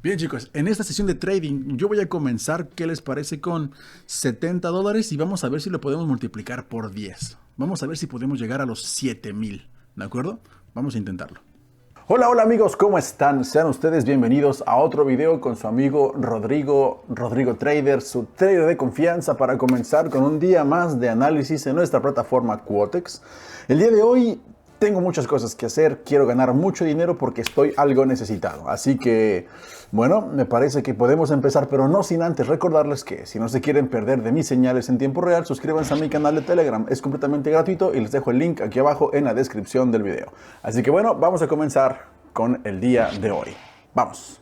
Bien chicos, en esta sesión de trading yo voy a comenzar, ¿qué les parece con $70? Y vamos a ver si lo podemos multiplicar por 10. Vamos a ver si podemos llegar a los 7000, ¿de acuerdo? Vamos a intentarlo. Hola amigos, ¿cómo están? Sean ustedes bienvenidos a otro video con su amigo Rodrigo Trader, su trader de confianza, para comenzar con un día más de análisis en nuestra plataforma Quotex. El día de hoy tengo muchas cosas que hacer, quiero ganar mucho dinero porque estoy algo necesitado. Así que, bueno, me parece que podemos empezar, pero no sin antes recordarles que si no se quieren perder de mis señales en tiempo real, suscríbanse a mi canal de Telegram. Es completamente gratuito y les dejo el link aquí abajo en la descripción del video. Así que bueno, vamos a comenzar con el día de hoy. ¡Vamos!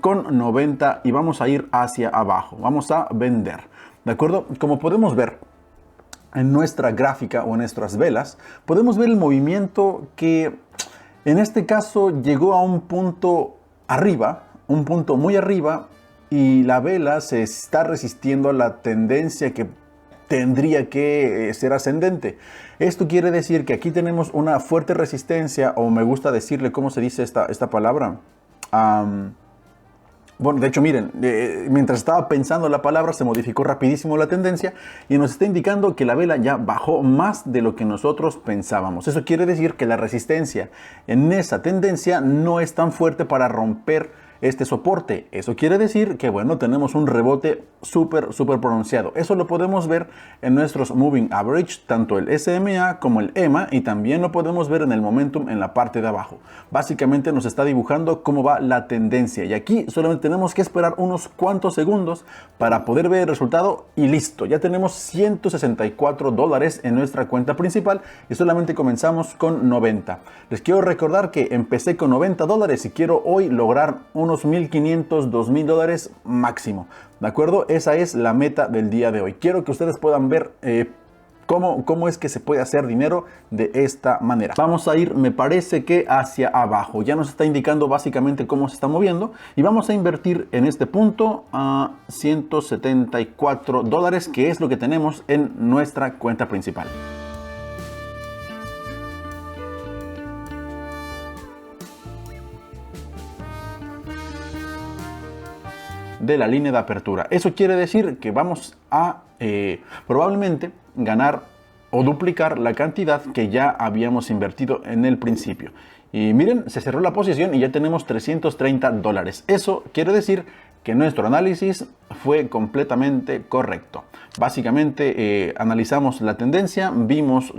Con 90 y vamos a ir hacia abajo, vamos a vender, ¿de acuerdo? Como podemos ver en nuestra gráfica o en nuestras velas, podemos ver el movimiento que en este caso llegó a un punto arriba, un punto muy arriba, y la vela se está resistiendo a la tendencia que tendría que ser ascendente. Esto quiere decir que aquí tenemos una fuerte resistencia, o me gusta decirle, ¿cómo se dice esta palabra? Bueno, de hecho, miren, mientras estaba pensando la palabra, se modificó rapidísimo la tendencia y nos está indicando que la vela ya bajó más de lo que nosotros pensábamos. Eso quiere decir que la resistencia en esa tendencia no es tan fuerte para romper este soporte. Eso quiere decir que, bueno, tenemos un rebote súper pronunciado. Eso lo podemos ver en nuestros Moving Average, tanto el SMA como el EMA, y también lo podemos ver en el Momentum en la parte de abajo. Básicamente nos está dibujando cómo va la tendencia, y aquí solamente tenemos que esperar unos cuantos segundos para poder ver el resultado y listo. Ya tenemos $164 en nuestra cuenta principal y solamente comenzamos con 90. Les quiero recordar que empecé con $90 y quiero hoy lograr unos $1,500, $2,000 máximo, ¿de acuerdo? Esa es la meta del día de hoy. Quiero que ustedes puedan ver cómo es que se puede hacer dinero de esta manera. Vamos a ir, me parece que hacia abajo. Ya nos está indicando básicamente cómo se está moviendo y vamos a invertir en este punto a $174, que es lo que tenemos en nuestra cuenta principal. De la línea de apertura. Eso quiere decir que vamos a probablemente ganar o duplicar la cantidad que ya habíamos invertido en el principio. Y miren, se cerró la posición y ya tenemos $330. Eso quiere decir que nuestro análisis fue completamente correcto. Básicamente analizamos la tendencia, vimos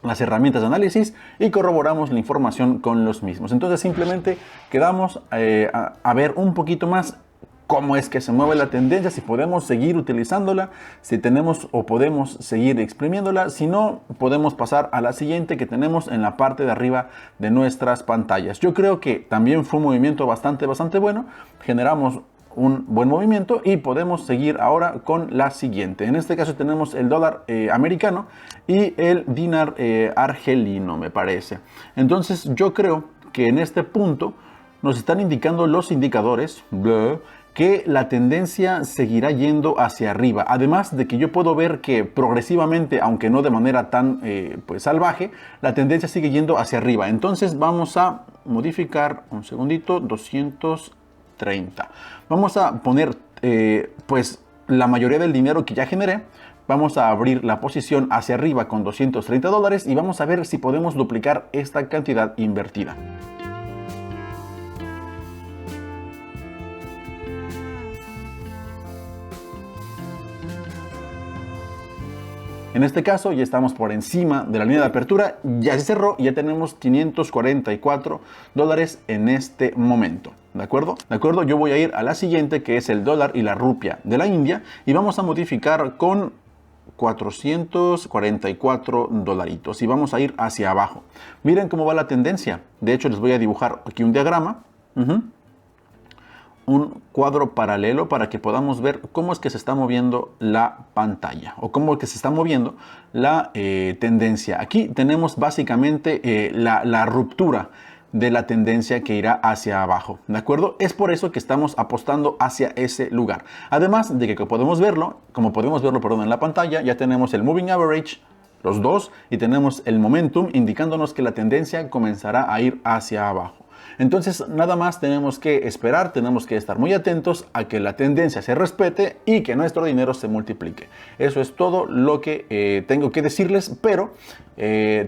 las herramientas de análisis y corroboramos la información con los mismos. Entonces simplemente quedamos a ver un poquito más cómo es que se mueve la tendencia, si podemos seguir utilizándola, si tenemos o podemos seguir exprimiéndola, si no, podemos pasar a la siguiente que tenemos en la parte de arriba de nuestras pantallas. Yo creo que también fue un movimiento bastante bueno, generamos un buen movimiento y podemos seguir ahora con la siguiente. En este caso tenemos el dólar americano y el dinar argelino, me parece. Entonces yo creo que en este punto nos están indicando los indicadores que la tendencia seguirá yendo hacia arriba. Además de que yo puedo ver que progresivamente, aunque no de manera tan salvaje, la tendencia sigue yendo hacia arriba. Entonces vamos a modificar, un segundito, 230. Vamos a poner la mayoría del dinero que ya generé. Vamos a abrir la posición hacia arriba con $230 y vamos a ver si podemos duplicar esta cantidad invertida. En este caso ya estamos por encima de la línea de apertura, ya se cerró y ya tenemos $544 en este momento. ¿De acuerdo? ¿De acuerdo? Yo voy a ir a la siguiente, que es el dólar y la rupia de la India, y vamos a modificar con $444 y vamos a ir hacia abajo. Miren cómo va la tendencia. De hecho, les voy a dibujar aquí un diagrama. Un cuadro paralelo para que podamos ver cómo es que se está moviendo la pantalla o cómo es que se está moviendo la tendencia. Aquí tenemos básicamente la ruptura de la tendencia que irá hacia abajo, ¿de acuerdo? Es por eso que estamos apostando hacia ese lugar. Además de que como podemos verlo, perdón, en la pantalla, ya tenemos el Moving Average, los dos, y tenemos el Momentum indicándonos que la tendencia comenzará a ir hacia abajo. Entonces nada más tenemos que esperar, tenemos que estar muy atentos a que la tendencia se respete y que nuestro dinero se multiplique. Eso es todo lo que tengo que decirles, pero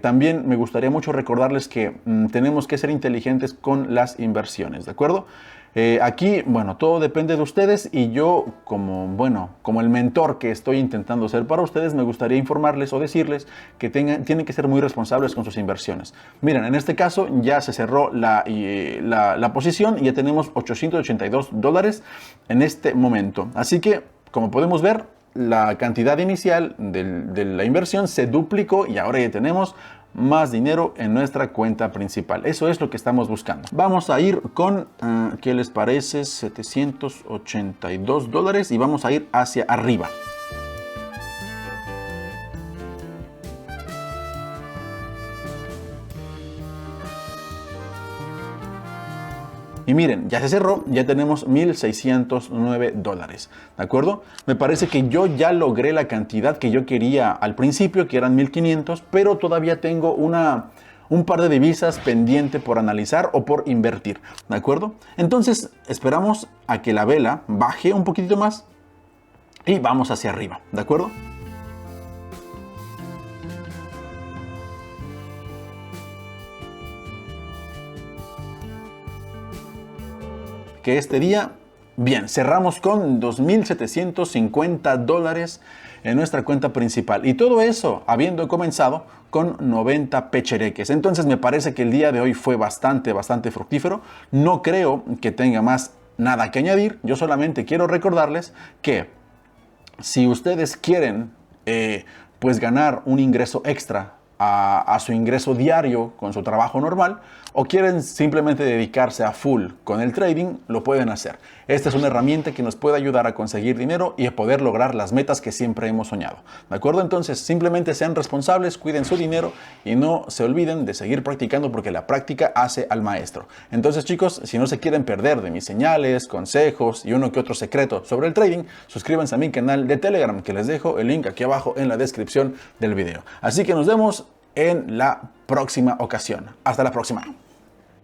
también me gustaría mucho recordarles que tenemos que ser inteligentes con las inversiones, ¿de acuerdo? Aquí, bueno, todo depende de ustedes y yo como el mentor que estoy intentando ser para ustedes, me gustaría informarles o decirles que tienen que ser muy responsables con sus inversiones. Miren, en este caso ya se cerró la posición y ya tenemos $882 en este momento. Así que, como podemos ver, la cantidad inicial de la inversión se duplicó y ahora ya tenemos más dinero en nuestra cuenta principal. Eso es lo que estamos buscando. Vamos a ir con, ¿qué les parece? $782 y vamos a ir hacia arriba. Y miren, ya se cerró, ya tenemos $1,609, ¿de acuerdo? Me parece que yo ya logré la cantidad que yo quería al principio, que eran 1,500, pero todavía tengo un par de divisas pendiente por analizar o por invertir, ¿de acuerdo? Entonces esperamos a que la vela baje un poquitito más y vamos hacia arriba, ¿de acuerdo? Que este día, bien, cerramos con $2,750 en nuestra cuenta principal. Y todo eso habiendo comenzado con 90 pechereques. Entonces me parece que el día de hoy fue bastante fructífero. No creo que tenga más nada que añadir. Yo solamente quiero recordarles que si ustedes quieren pues ganar un ingreso extra a su ingreso diario con su trabajo normal, o quieren simplemente dedicarse a full con el trading, lo pueden hacer. Esta es una herramienta que nos puede ayudar a conseguir dinero y a poder lograr las metas que siempre hemos soñado. ¿De acuerdo? Entonces, simplemente sean responsables, cuiden su dinero y no se olviden de seguir practicando porque la práctica hace al maestro. Entonces, chicos, si no se quieren perder de mis señales, consejos y uno que otro secreto sobre el trading, suscríbanse a mi canal de Telegram, que les dejo el link aquí abajo en la descripción del video. Así que nos vemos en la próxima ocasión. Hasta la próxima.